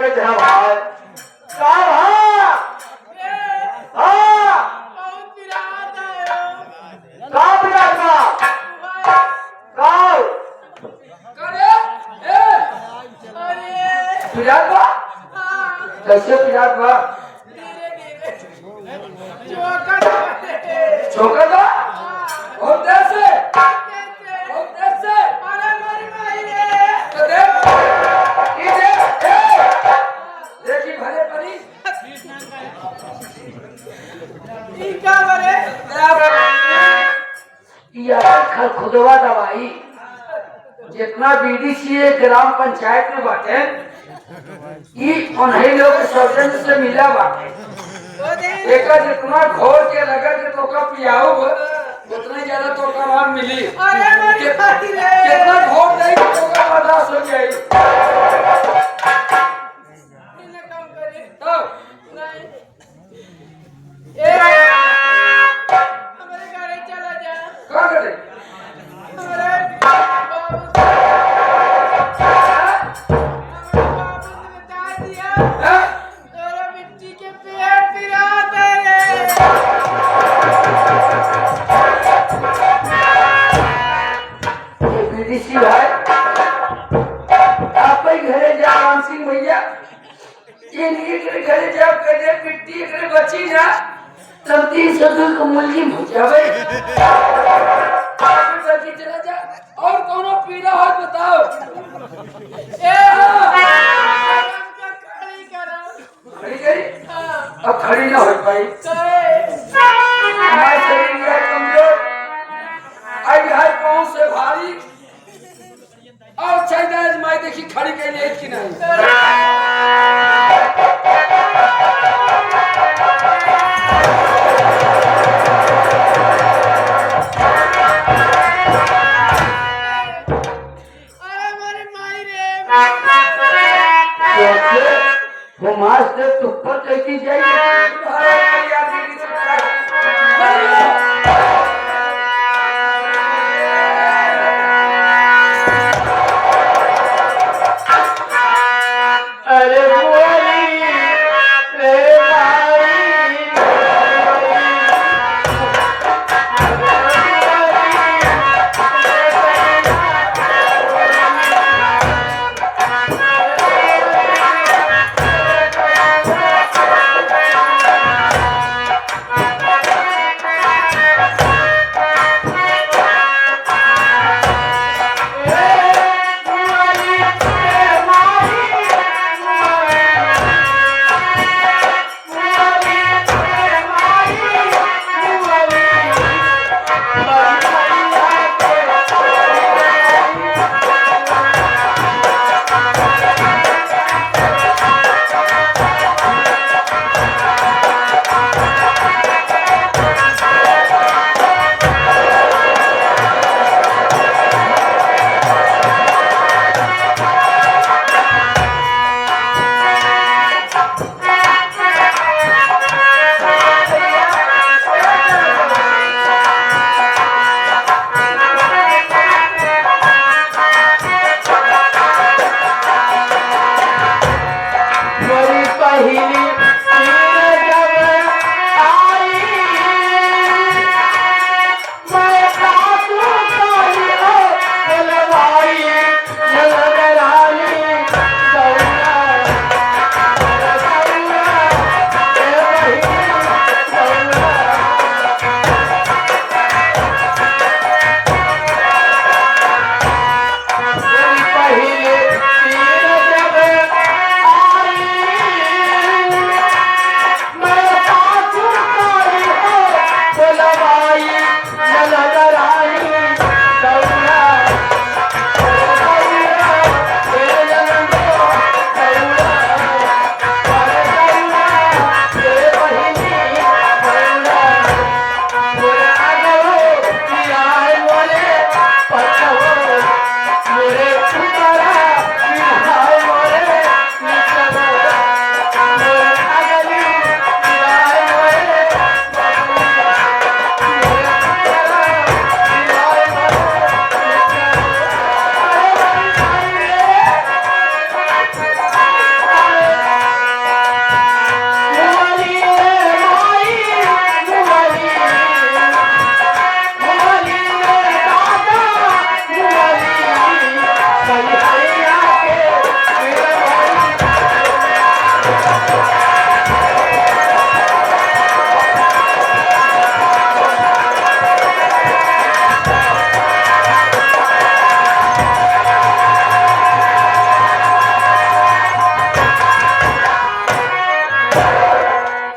के जहाँ भाई का कैसे पिरात बा चौका था और कैसे देखी भले परी खल खुदवा दवाई जितना बीडीसी ग्राम पंचायत में बाटे उन्हीं लोग सौजन से मिला बाटे एक जितना घोर के लगा के तो का पियाओ उतना ज्यादा तो का मार मिली कितना घोर नहीं तो का बर्दाश्त हो जाए तो हमारे घर चला जा क्या करे बची ना तब 300 को मुलजिम हो जावे चला जा और कोनो पीड़ा हो बताओ खड़ी करी अब खड़ी ना हो पाई हमारे शरीर है कमजोर आई है पाँव से भारी और चाहिए मैं देखी खड़ी के लिए कि नहीं वो मास्टर तुप्पर कैसी जाएगी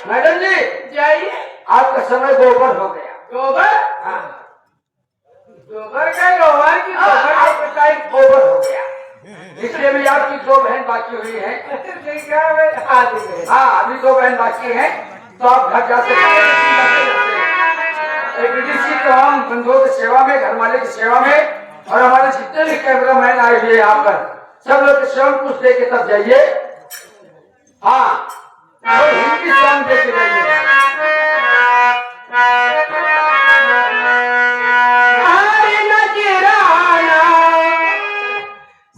मैडम जी जाइए। आपका समय गोबर हो गया। गोबर हाँ, गोबर का गोबर की गोबर आपका टाइम गोबर हो गया। इसलिए भी आपकी 2 बहन बाकी हुई है। ठीक है मैं आदि में हाँ, अभी 2 बहन बाकी हैं, तो आप घर जा सकते हैं। बीडीसी तमाम बंधुओं की सेवा में, घर वाले की सेवा में, और हमारे जितने भी कैमरामैन आए हुए यहाँ पर, सब लोग के सेवन कुछ दे के तब जाइए। हाँ, और हिंदी सॉन्ग दे के जाइए। हरे नजराना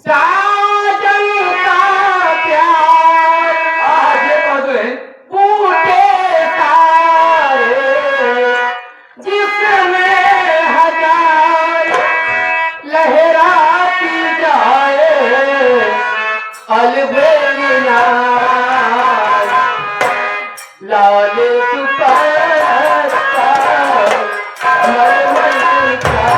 साजन का प्यार आगे पहुंचो है। बूटे सारे जिसमें हजार लहराती जाए अलबेलिया लाल दुपट्टा मलमल का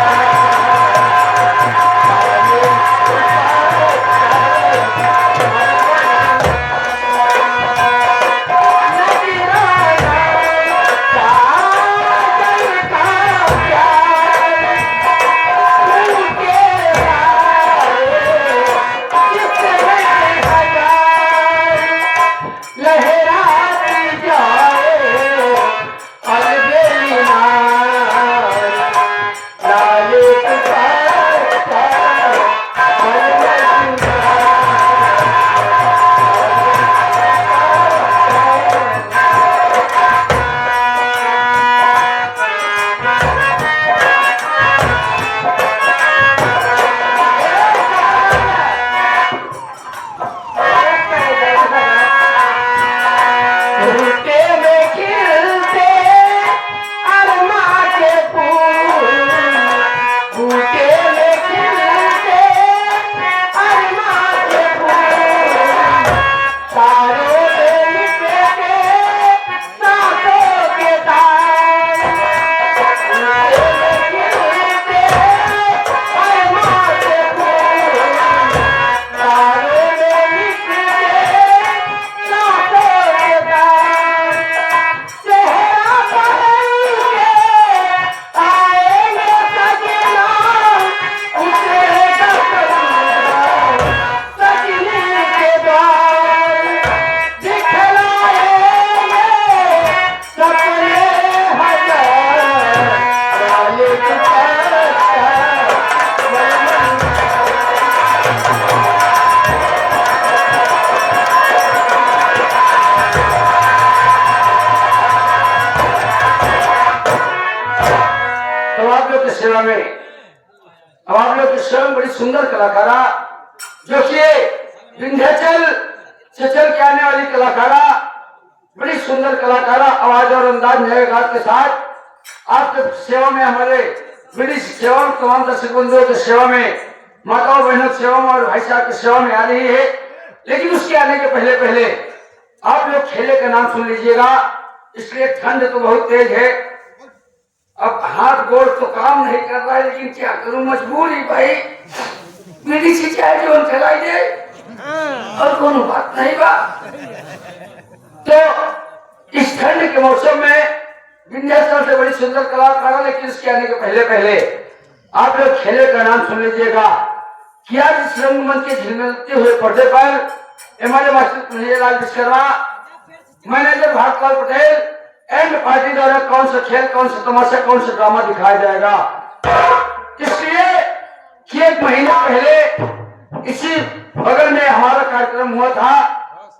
लहराती जाए अलबेलिया लाल दुपट्टा मलमल का बूटे में खिलते अरमा के फूल बूटे में खिलते अरमा के फूल तारों में लिपटे सांसों के तार बूटे में खिलते अरमा के फूल तारों में लिपटे सांसों के तार सेहरा पहन के आएंगे सजना उसे सजनी के द्वार दिखलाएंगे सपने हजार वाले दुपट्टा मलमल तो आप लोग की सेवा में, अब आप लोग की सेवा में बड़ी सुंदर कलाकारा, जो कि विंध्याचल से चल के आने वाली कलाकारा, बड़ी सुंदर कलाकारा आवाज और अंदाज नए गात के साथ आपके सेवा में, हमारे बड़ी सेवा में, तमाम दर्शक बंधुओं की सेवा में, माताओं बहनों की सेवा में और भाई साहब की सेवा में आ रही है। लेकिन उसके आने के पहले पहले आप लोग खेले का नाम सुन लीजिएगा, इसलिए ठंड तो बहुत तेज है। अब हाथ गोड़ तो काम नहीं कर रहा है, लेकिन क्या करूं, मजबूरी भाई। मेरी से चाहे जो चलाई दे और कोनो बात नहीं बा। तो इस ठंड के मौसम में विंध्याचल से बड़ी सुंदर कलाकार, लेकिन इसके आने के पहले पहले आप लोग खेले का नाम सुन लीजिएगा। क्या जिस रंगमंच के झिलमिलते हुए पर्दे पर हमारे master Kanhaiyalal Vishwakarma, manager Bharatlal Patel and party द्वारा कौन सा खेल, कौन सा तमाशा, कौन सा ड्रामा दिखाया जाएगा। इसलिए कि 1 महीना पहले इसी बगल में हमारा कार्यक्रम हुआ था,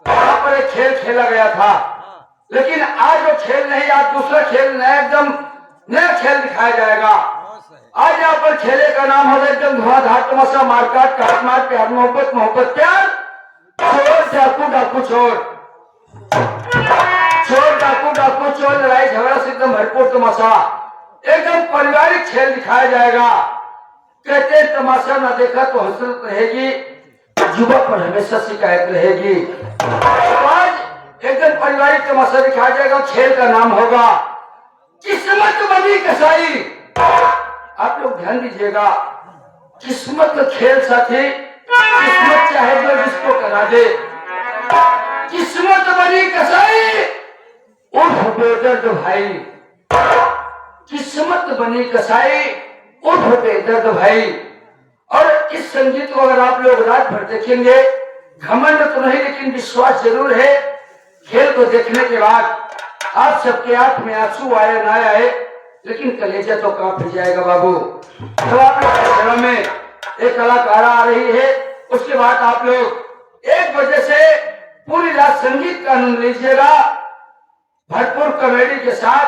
वहां पर एक खेल खेला गया था। लेकिन आज वो खेल नहीं, आज दूसरा खेल नया, एकदम नया खेल दिखाया जाएगा। आज यहाँ पर खेले का नाम होगा एकदम धुआंधार तमाशा, मारकाट, काट मार, प्यार मोहब्बत, मोहब्बत प्यार, चोर डाकू डाकू चोर, चोर डाकू डाकू चोर, लड़ाई झगड़ा से एकदम भरपूर तमाशा, एकदम पारिवारिक खेल दिखाया जाएगा। कहते हैं तमाशा न देखा तो हसरत रहेगी, जुबा पर हमेशा शिकायत रहेगी। आज एक दिन पारिवारिक तमाशा दिखाया जाएगा, खेल का नाम होगा किस्मत बनी कसाई। आप लोग ध्यान दीजिएगा, किस्मत का खेल साथी, किस्मत चाहे जो जिसको करा दे। किस्मत बनी कसाई उर्फ बेदर्द भाई, किस्मत बनी कसाई उर्फ बेदर्द भाई। और इस संगीत को अगर आप लोग रात भर देखेंगे, घमंड तो नहीं लेकिन विश्वास जरूर है। खेल को देखने के बाद आप सबके आंख में आंसू आए ना आए, लेकिन कलेजा तो कांप जाएगा बाबू। जब आप लोग सेवा में एक कलाकार आ रही है, उसके बाद आप लोग 1 बजे से पूरी रात संगीत का आनंद लीजिएगा, भरपूर कॉमेडी के साथ।